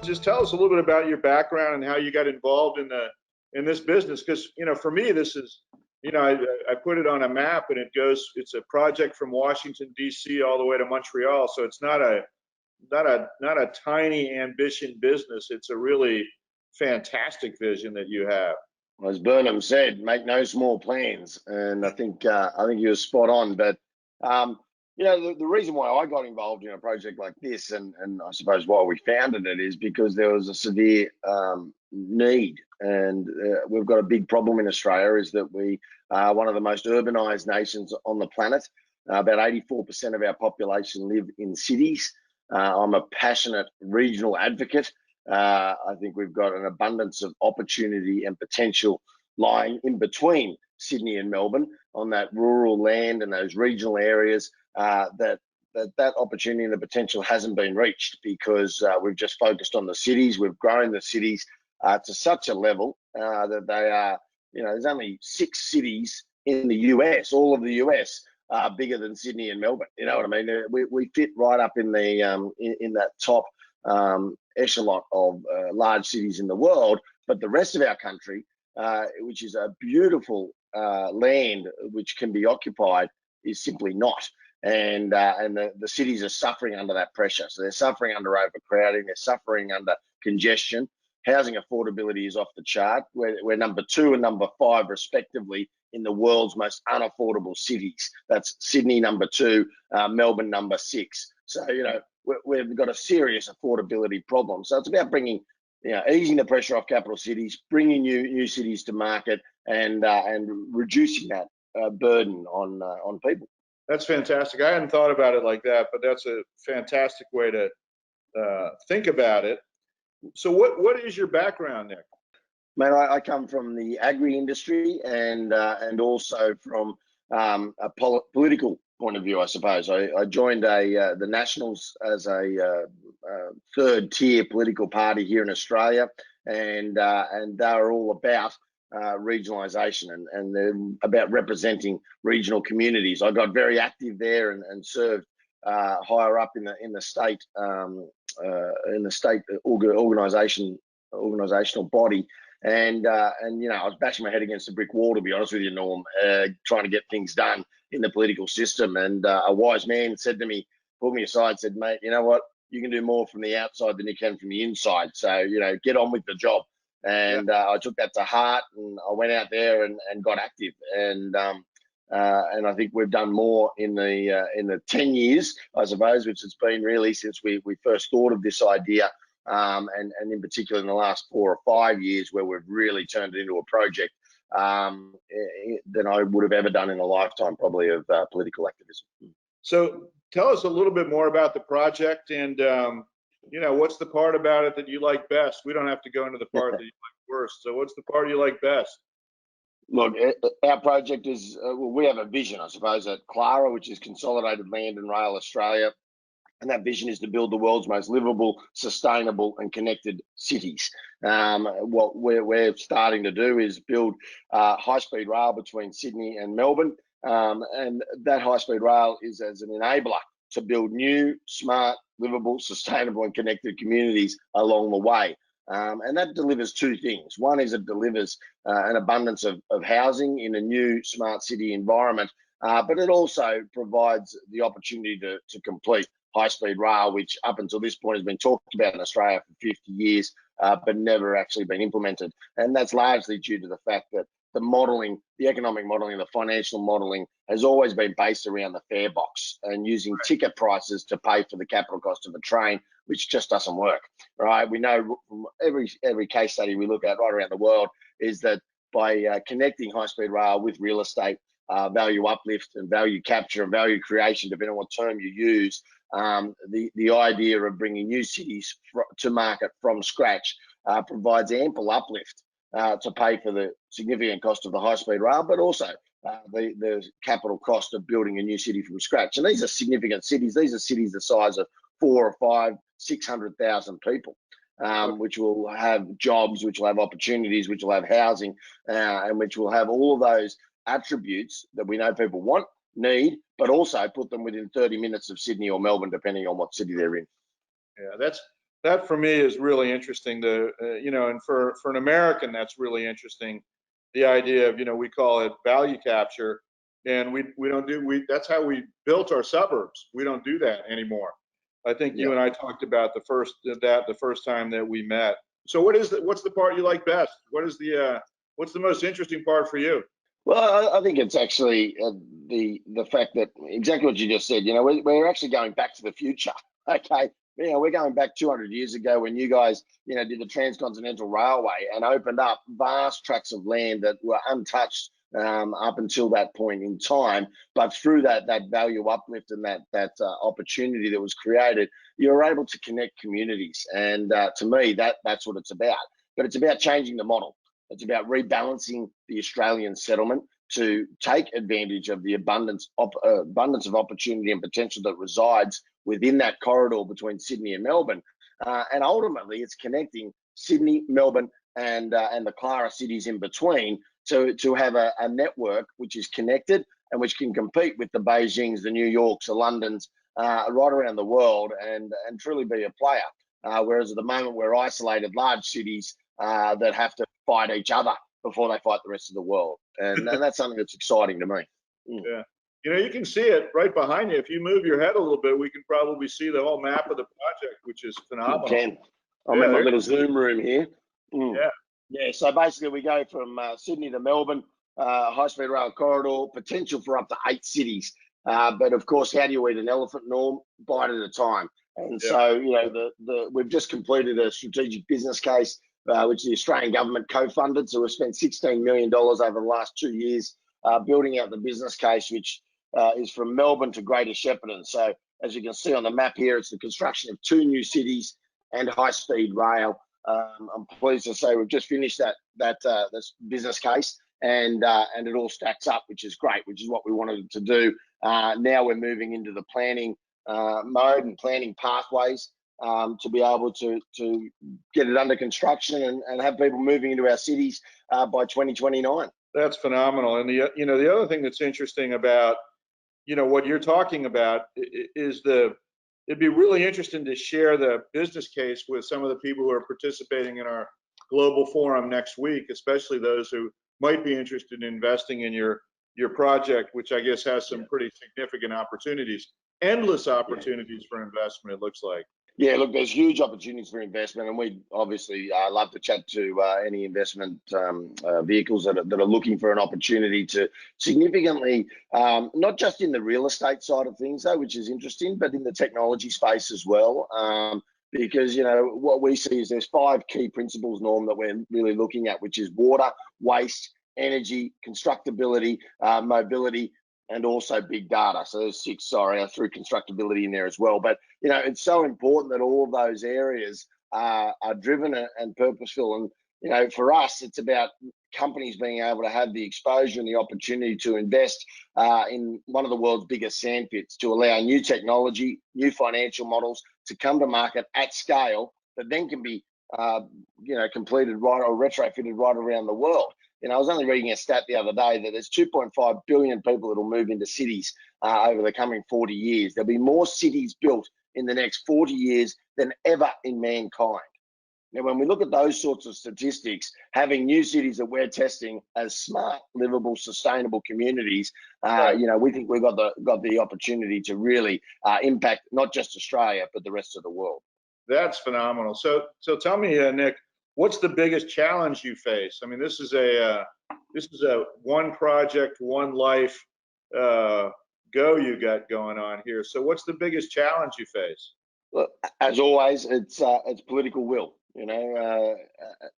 just tell us a little bit about your background and how you got involved in this business. Because, for me, this is, I put it on a map and it's a project from Washington, D.C. all the way to Montreal. So it's not a tiny ambition business. It's a really fantastic vision that you have. Well, as Burnham said, make no small plans, and I think you were spot on. But the reason why I got involved in a project like this, and I suppose why we founded it, is because there was a severe need, and we've got a big problem in Australia. Is that we are one of the most urbanised nations on the planet. About 84% of our population live in cities. I'm a passionate regional advocate. I think we've got an abundance of opportunity and potential lying in between Sydney and Melbourne on that rural land and those regional areas. That opportunity and the potential hasn't been reached because we've just focused on the cities. We've grown the cities to such a level that they are, there's only 6 cities in the US. All of the US are bigger than Sydney and Melbourne. You know what I mean? We fit right up in the in that top echelon of large cities in the world. But the rest of our country, which is a beautiful land which can be occupied, is simply not. And the cities are suffering under that pressure. So they're suffering under overcrowding. They're suffering under congestion. Housing affordability is off the chart. We're number 2 and number 5 respectively in the world's most unaffordable cities. That's Sydney number 2, Melbourne number 6. So we've got a serious affordability problem. So it's about bringing, easing the pressure off capital cities, bringing new cities to market, and reducing that burden on people. That's fantastic. I hadn't thought about it like that, but that's a fantastic way to think about it. So what is your background, Nick? Man, I come from the agri industry and also from a political point of view, I suppose. I joined the Nationals as a third tier political party here in Australia, and they're all about regionalisation and they're about representing regional communities. I got very active there and served higher up in the state organisational body. And I was bashing my head against a brick wall, to be honest with you, Norm, trying to get things done in the political system. And a wise man said to me, pulled me aside, said, mate, you know what? You can do more from the outside than you can from the inside. So, get on with the job. And I took that to heart, and I went out there and got active. And I think we've done more in the 10 years, I suppose, which it's been really since we first thought of this idea. And in particular in the last 4 or 5 years, where we've really turned it into a project than I would have ever done in a lifetime, probably, of political activism. So tell us a little bit more about the project, and what's the part about it that you like best? We don't have to go into the part that you like worst. So what's the part you like best? Look, our project is, we have a vision, I suppose, at CLARA, which is Consolidated Land and Rail Australia. And that vision is to build the world's most livable, sustainable and connected cities. What we're starting to do is build high-speed rail between Sydney and Melbourne. And that high-speed rail is as an enabler to build new, smart, livable, sustainable and connected communities along the way. And that delivers 2 things. One is it delivers an abundance of housing in a new smart city environment, but it also provides the opportunity to complete high-speed rail, which up until this point has been talked about in Australia for 50 years, but never actually been implemented. And that's largely due to the fact that the modelling, the economic modelling, the financial modelling has always been based around the fare box and using ticket prices to pay for the capital cost of a train, which just doesn't work, right? We know from every case study we look at right around the world is that by connecting high-speed rail with real estate, value uplift and value capture and value creation, depending on what term you use, the idea of bringing new cities to market from scratch provides ample uplift to pay for the significant cost of the high-speed rail, but also the capital cost of building a new city from scratch. And these are significant cities. These are cities the size of 400,000 or 500,000, 600,000 people, which will have jobs, which will have opportunities, which will have housing, and which will have all of those attributes that we know people want, need, but also put them within 30 minutes of Sydney or Melbourne, depending on what city they're in. Yeah, That for me is really interesting. You know, and for an American, that's really interesting. The idea of, you know, we call it value capture, and we don't do that's how we built our suburbs. We don't do that anymore. I think Yeah. you and I talked about the first time that we met. So what's the part you like best? What's the most interesting part for you? Well, I think it's actually the fact that exactly what you just said. You know, we're actually going back to the future. Okay, you know, we're going back 200 years ago when you guys, you know, did the Transcontinental Railway and opened up vast tracts of land that were untouched up until that point in time. But through that value uplift and that opportunity that was created, you were able to connect communities. And to me, that's what it's about. But it's about changing the model. It's about rebalancing the Australian settlement to take advantage of the abundance of opportunity and potential that resides within that corridor between Sydney and Melbourne. And ultimately, it's connecting Sydney, Melbourne, and the CLARA cities in between to have a network which is connected and which can compete with the Beijings, the New Yorks, the Londons, right around the world, and truly be a player. Whereas at the moment, we're isolated large cities that have to fight each other before they fight the rest of the world. And that's something that's exciting to me. Yeah. You know, you can see it right behind you. If you move your head a little bit, we can probably see the whole map of the project, which is phenomenal. Can. I'm Yeah, in my little Zoom room here. yeah, Yeah, so basically we go from Sydney to Melbourne, high-speed rail corridor, potential for up to 8 cities. But of course, how do you eat an elephant, Norm? Bite at a time. And yeah. so, you know, we've just completed a strategic business case, which the Australian government co-funded. So we've spent $16 million over the last 2 years building out the business case, which is from Melbourne to Greater Shepparton. So as you can see on the map here, it's the construction of 2 new cities and high-speed rail. I'm pleased to say we've just finished this business case, and it all stacks up, which is great, which is what we wanted to do. Now we're moving into the planning mode and planning pathways to be able to get it under construction and have people moving into our cities by 2029. That's phenomenal. And the other thing that's interesting about, you know, what you're talking about is it'd be really interesting to share the business case with some of the people who are participating in our global forum next week, especially those who might be interested in investing in your project, which I guess has some pretty significant opportunities, endless opportunities for investment, it looks like. Yeah, look, there's huge opportunities for investment, and we obviously love to chat to any investment vehicles that are looking for an opportunity to significantly, not just in the real estate side of things, though, which is interesting, but in the technology space as well. Because, you know, what we see is there's 5 key principles, Norm, that we're really looking at, which is water, waste, energy, constructability, mobility, and also big data. So there's 6, sorry, I threw constructability in there as well. But, you know, it's so important that all of those areas are driven and purposeful. And, you know, for us, it's about companies being able to have the exposure and the opportunity to invest in one of the world's biggest sandpits, to allow new technology, new financial models to come to market at scale that then can be, you know, completed right or retrofitted right around the world. You know, I was only reading a stat the other day that there's 2.5 billion people that will move into cities over the coming 40 years. There'll be more cities built in the next 40 years than ever in mankind. Now, when we look at those sorts of statistics, having new cities that we're testing as smart, livable, sustainable communities, you know, we think we've got the opportunity to really impact not just Australia, but the rest of the world. That's phenomenal. So tell me, Nick, what's the biggest challenge you face? I mean, this is a one project, one life go you got going on here. So what's the biggest challenge you face? Well, as always, it's political will. You know,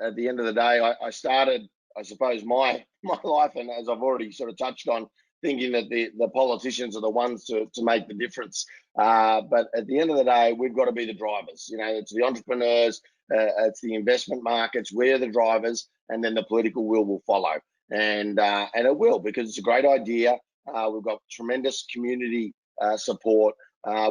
at the end of the day, I started, I suppose, my life, and as I've already sort of touched on, thinking that the politicians are the ones to make the difference. But at the end of the day, we've got to be the drivers. You know, it's the entrepreneurs, it's the investment markets. We're the drivers, and then the political will follow. And it will, because it's a great idea. We've got tremendous community support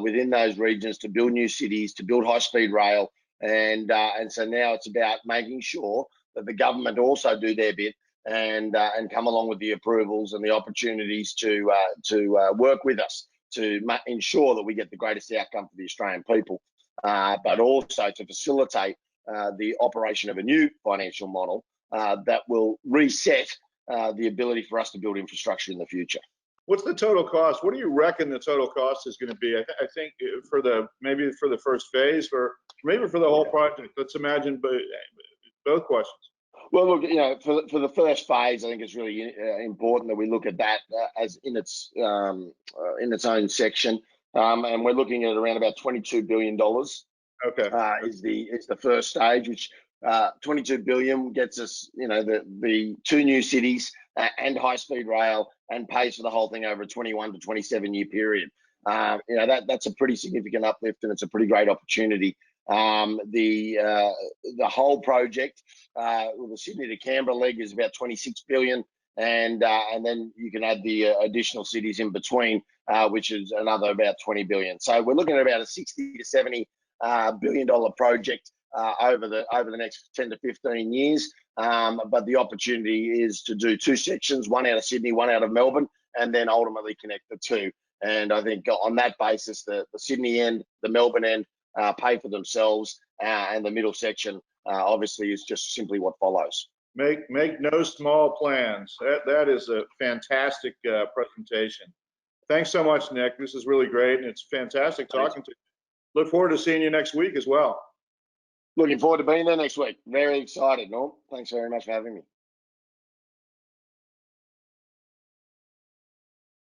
within those regions to build new cities, to build high-speed rail. And so now it's about making sure that the government also do their bit and come along with the approvals and the opportunities to work with us to ensure that we get the greatest outcome for the Australian people. but also to facilitate the operation of a new financial model that will reset the ability for us to build infrastructure in the future. What's the total cost? What do you reckon the total cost is going to be? I think for maybe for the first phase, or maybe for the whole project. Let's imagine both questions. Well, look, for the first phase, I think it's really important that we look at that as in its own section, and we're looking at around about $22 billion. Okay. Is the first stage, which 22 billion gets us, the 2 new cities and high-speed rail, and pays for the whole thing over a 21 to 27 year period. That's a pretty significant uplift, and it's a pretty great opportunity. The whole project, with the Sydney to Canberra leg, is about 26 billion, and then you can add the additional cities in between, which is another about 20 billion. So we're looking at about a 60 to 70 $billion project over the next 10 to 15 years. But the opportunity is to do 2 sections, one out of Sydney, one out of Melbourne, and then ultimately connect the 2. And I think on that basis, the Sydney end, the Melbourne end, pay for themselves, and the middle section obviously is just simply what follows. Make no small plans. That is a fantastic presentation. Thanks so much, Nick. This is really great, and it's fantastic talking to you. Look forward to seeing you next week as well. Looking forward to being there next week. Very excited, Norm. Thanks very much for having me.